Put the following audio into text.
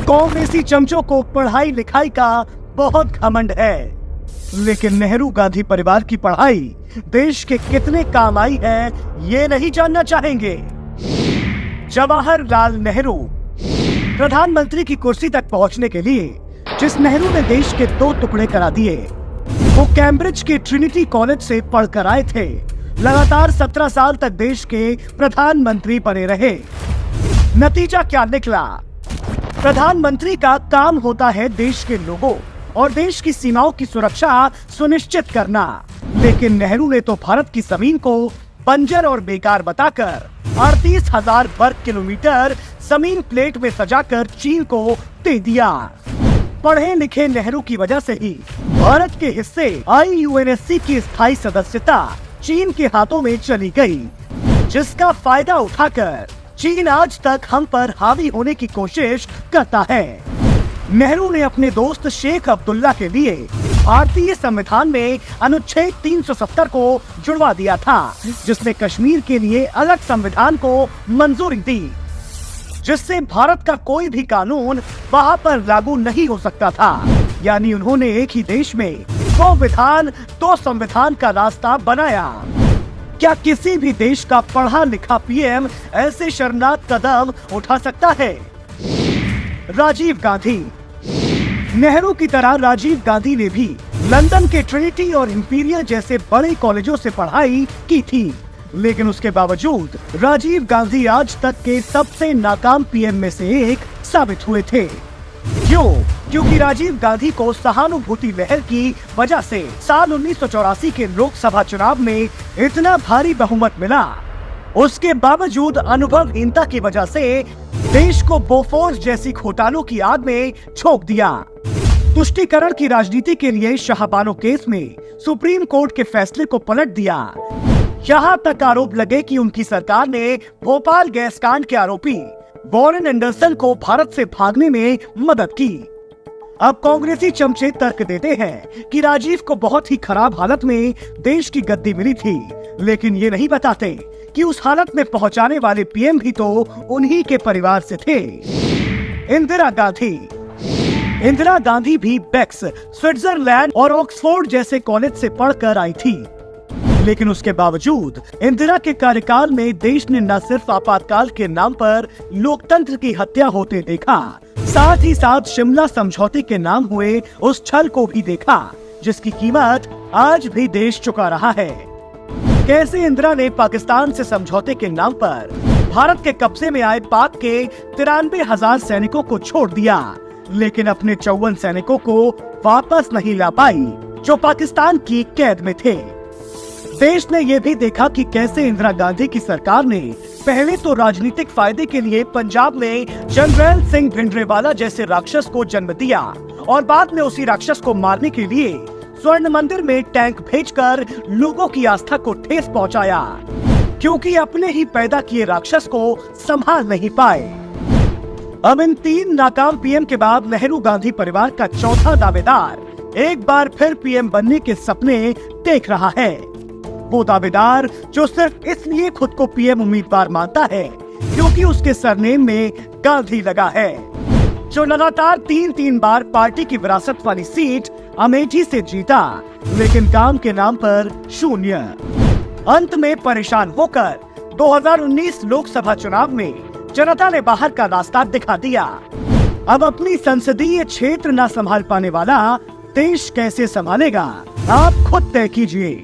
कांग्रेसी चमचों को पढ़ाई लिखाई का बहुत घमंड है, लेकिन नेहरू गांधी परिवार की पढ़ाई देश के कितने काम आई है ये नहीं जानना चाहेंगे। जवाहरलाल नेहरू प्रधानमंत्री की कुर्सी तक पहुंचने के लिए जिस नेहरू ने देश के 2 टुकड़े करा दिए, वो कैम्ब्रिज के ट्रिनिटी कॉलेज से पढ़कर आए थे। लगातार 17 साल तक देश के प्रधानमंत्री बने रहे। नतीजा क्या निकला? प्रधानमंत्री का काम होता है देश के लोगों और देश की सीमाओं की सुरक्षा सुनिश्चित करना, लेकिन नेहरू ने तो भारत की जमीन को बंजर और बेकार बताकर 38,000 वर्ग किलोमीटर जमीन प्लेट में सजाकर चीन को दे दिया। पढ़े लिखे नेहरू की वजह से ही भारत के हिस्से IUNSC की स्थायी सदस्यता चीन के हाथों में चली गई, जिसका फायदा उठाकर चीन आज तक हम पर हावी होने की कोशिश करता है। नेहरू ने अपने दोस्त शेख अब्दुल्ला के लिए भारतीय संविधान में अनुच्छेद 370 को जुड़वा दिया था, जिसने कश्मीर के लिए अलग संविधान को मंजूरी दी, जिससे भारत का कोई भी कानून वहां पर लागू नहीं हो सकता था। यानी उन्होंने एक ही देश में 2 विधान 2 संविधान का रास्ता बनाया। क्या किसी भी देश का पढ़ा लिखा PM ऐसे शर्मनाक कदम उठा सकता है? राजीव गांधी। नेहरू की तरह राजीव गांधी ने भी लंदन के ट्रिनिटी और इंपीरियल जैसे बड़े कॉलेजों से पढ़ाई की थी, लेकिन उसके बावजूद राजीव गांधी आज तक के सबसे नाकाम PM में से एक साबित हुए थे। क्यों? क्योंकि राजीव गांधी को सहानुभूति लहर की वजह से साल 1984 के लोकसभा चुनाव में इतना भारी बहुमत मिला। उसके बावजूद अनुभवहीनता की वजह से देश को बोफोर्स जैसी घोटालों की आग में झोंक दिया। तुष्टीकरण की राजनीति के लिए शाहबानो केस में सुप्रीम कोर्ट के फैसले को पलट दिया। यहाँ तक आरोप लगे कि उनकी सरकार ने भोपाल गैस कांड के आरोपी वॉरेन एंडरसन को भारत से भागने में मदद की। अब कांग्रेसी चमचे तर्क देते हैं कि राजीव को बहुत ही खराब हालत में देश की गद्दी मिली थी, लेकिन ये नहीं बताते कि उस हालत में पहुंचाने वाले PM भी तो उन्हीं के परिवार से थे। इंदिरा गांधी। इंदिरा गांधी भी बेक्स, स्विट्जरलैंड और ऑक्सफोर्ड जैसे कॉलेज से पढ़कर आई थी, लेकिन उसके बावजूद इंदिरा के कार्यकाल में देश ने न सिर्फ आपातकाल के नाम पर लोकतंत्र की हत्या होते देखा, साथ ही साथ शिमला समझौते के नाम हुए उस छल को भी देखा, जिसकी कीमत आज भी देश चुका रहा है। कैसे इंदिरा ने पाकिस्तान से समझौते के नाम पर भारत के कब्जे में आए पाक के 93,000 सैनिकों को छोड़ दिया, लेकिन अपने 54 सैनिकों को वापस नहीं ला पाई जो पाकिस्तान की कैद में थे। देश ने यह भी देखा कि कैसे इंदिरा गांधी की सरकार ने पहले तो राजनीतिक फायदे के लिए पंजाब में जनरल सिंह भिंडरेवाला जैसे राक्षस को जन्म दिया और बाद में उसी राक्षस को मारने के लिए स्वर्ण मंदिर में टैंक भेजकर लोगों की आस्था को ठेस पहुंचाया, क्योंकि अपने ही पैदा किए राक्षस को संभाल नहीं पाए। अब इन 3 नाकाम PM के बाद नेहरू गांधी परिवार का चौथा दावेदार एक बार फिर PM बनने के सपने देख रहा है। वो दावेदार जो सिर्फ इसलिए खुद को PM उम्मीदवार मानता है क्योंकि उसके सरनेम में गांधी लगा है, जो लगातार 3 बार पार्टी की विरासत वाली सीट अमेठी से जीता, लेकिन काम के नाम पर शून्य। अंत में परेशान होकर 2019 लोकसभा चुनाव में जनता ने बाहर का रास्ता दिखा दिया। अब अपनी संसदीय क्षेत्र न संभाल पाने वाला देश कैसे संभालेगा? आप खुद तय कीजिए।